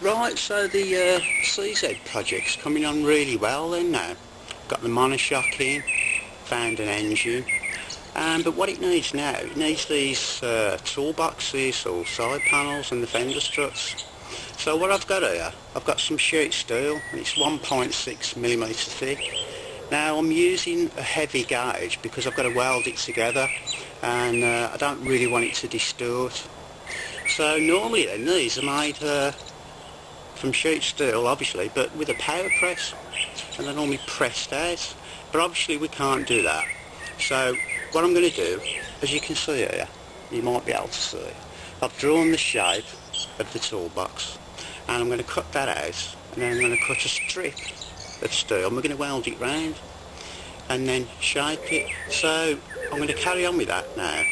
Right, so the CZ project's coming on really well then now. Got the monoshock in, found an engine, but what it needs now, it needs these toolboxes or side panels and the fender struts. So what I've got here, I've got some sheet steel and it's 1.6mm thick. Now I'm using a heavy gauge because I've got to weld it together and I don't really want it to distort. So normally then these are made from sheet steel obviously, but with a power press, and they're normally pressed out, but obviously we can't do that. So what I'm going to do, as you can see here, you might be able to see, I've drawn the shape of the toolbox and I'm going to cut that out, and then I'm going to cut a strip of steel and we're going to weld it round and then shape it. So I'm going to carry on with that now,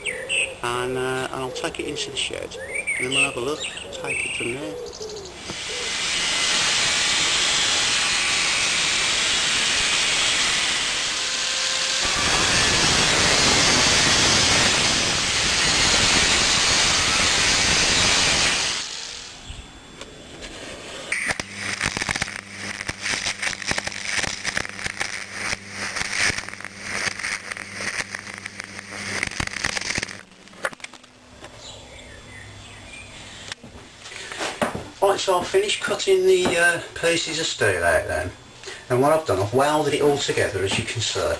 and I'll take it into the shed and then we'll have a look, take it from there. Right, so I've finished cutting the pieces of steel out then, and what I've done, I've welded it all together as you can see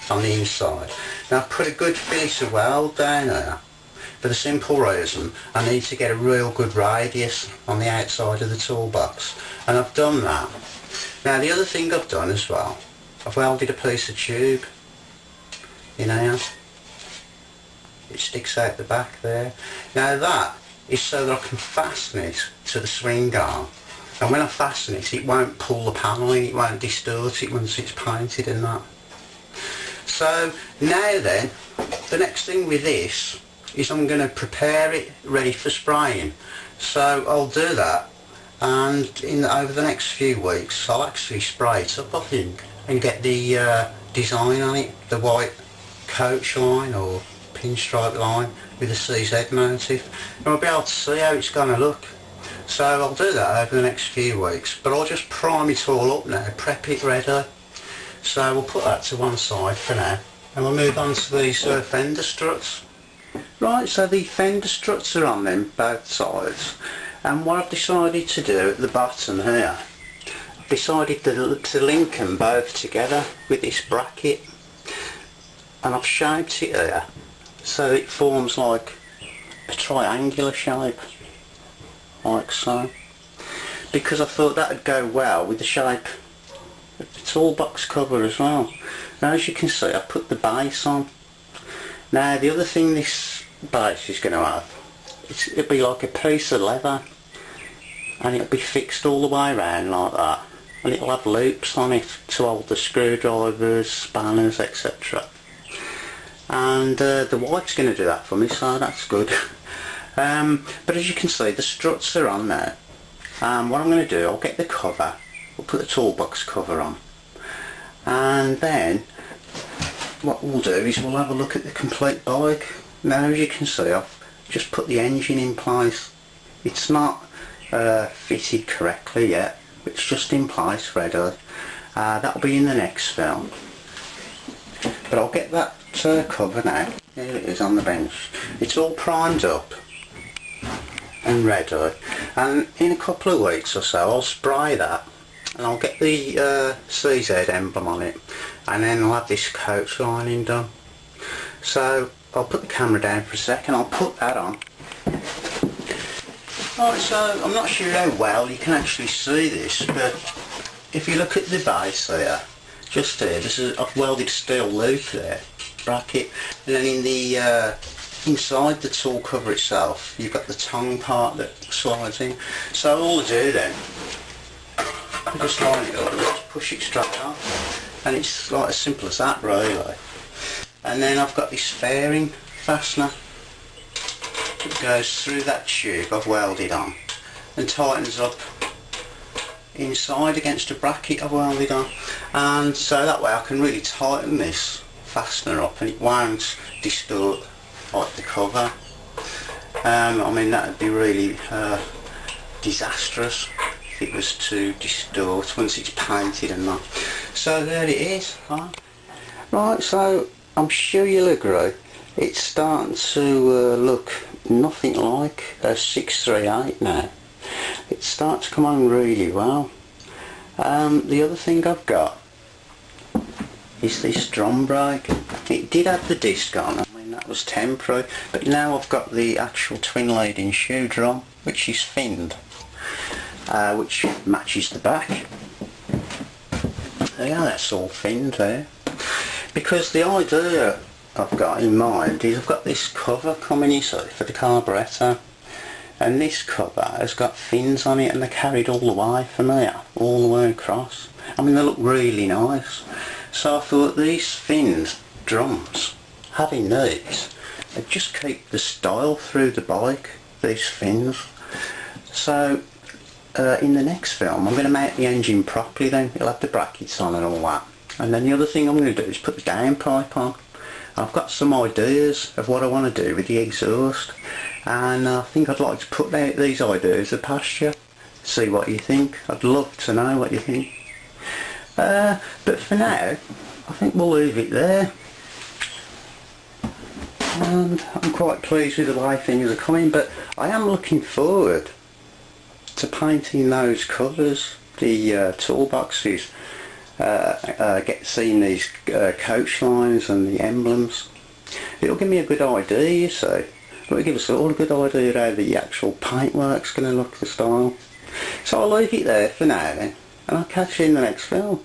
on the inside. Now I've put a good fillet of weld down there for the simple reason I need to get a real good radius on the outside of the toolbox, and I've done that. Now the other thing I've done as well, I've welded a piece of tube in here. It sticks out the back there. Now that is so that I can fasten it to the swing arm, and when I fasten it, it won't pull the panel in, it won't distort it once it's painted and that. So now then, the next thing with this is I'm going to prepare it ready for spraying. So I'll do that, and over the next few weeks I'll actually spray it up, I think, and get the design on it, the white coach line or pinstripe line with a CZ motif, and we'll be able to see how it's going to look. So I'll do that over the next few weeks, but I'll just prime it all up now, prep it ready. So we'll put that to one side for now, and we'll move on to these fender struts. Right, so the fender struts are on them both sides, and what I've decided to do at the bottom here, I've decided to link them both together with this bracket, and I've shaped it here so it forms like a triangular shape, like so, because I thought that would go well with the shape of the toolbox cover as well. Now as you can see, I put the base on. Now the other thing this base is going to have, it'll be like a piece of leather, and it'll be fixed all the way around like that, and it'll have loops on it to hold the screwdrivers, spanners, etc. And the white's going to do that for me, so that's good. But as you can see, the struts are on there. What I'm going to do, I'll get the cover, we'll put the toolbox cover on, and then what we'll do is we'll have a look at the complete bike. Now as you can see, I've just put the engine in place. It's not fitted correctly yet, it's just in place ready. That'll be in the next film, but I'll get that cover now. Here it is on the bench. It's all primed up and ready, and in a couple of weeks or so I'll spray that, and I'll get the CZ emblem on it, and then I'll have this coach lining done. So I'll put the camera down for a second, I'll put that on. Right, so I'm not sure how well you can actually see this, but if you look at the base there, just there, I've welded steel loop there, bracket, and then in the inside the tool cover itself you've got the tongue part that slides in. So all I do then, I just line it up, just push it straight on, and it's like as simple as that really. And then I've got this fairing fastener that goes through that tube I've welded on and tightens up inside against a bracket I've welded on, and so that way I can really tighten this fastener up and it won't distort like the cover. I mean that would be really disastrous if it was to distort once it's painted and that. So there it is. Huh? Right, so I'm sure you'll agree it's starting to look nothing like a 638 now. It's starting to come on really well. The other thing I've got is this drum brake. It did have the disc on, I mean that was temporary, but now I've got the actual twin leading shoe drum, which is finned, which matches the back. Yeah, that's all finned there. Because the idea I've got in mind is I've got this cover coming, you see, for the carburettor, and this cover has got fins on it and they're carried all the way from here, all the way across. I mean, they look really nice. So I thought these finned drums, having these, they just keep the style through the bike, these fins. So in the next film I'm going to mount the engine properly then, it'll have the brackets on and all that. And then the other thing I'm going to do is put the downpipe on. I've got some ideas of what I want to do with the exhaust, and I think I'd like to put these ideas to pasture. See what you think. I'd love to know what you think. But for now, I think we'll leave it there. And I'm quite pleased with the way things are coming, but I am looking forward to painting those covers, the toolboxes, seeing these coach lines and the emblems. It'll give me a good idea, you see. It'll give us all a good idea how the actual paintwork's going to look, the style. So I'll leave it there for now then, and I'll catch you in the next film.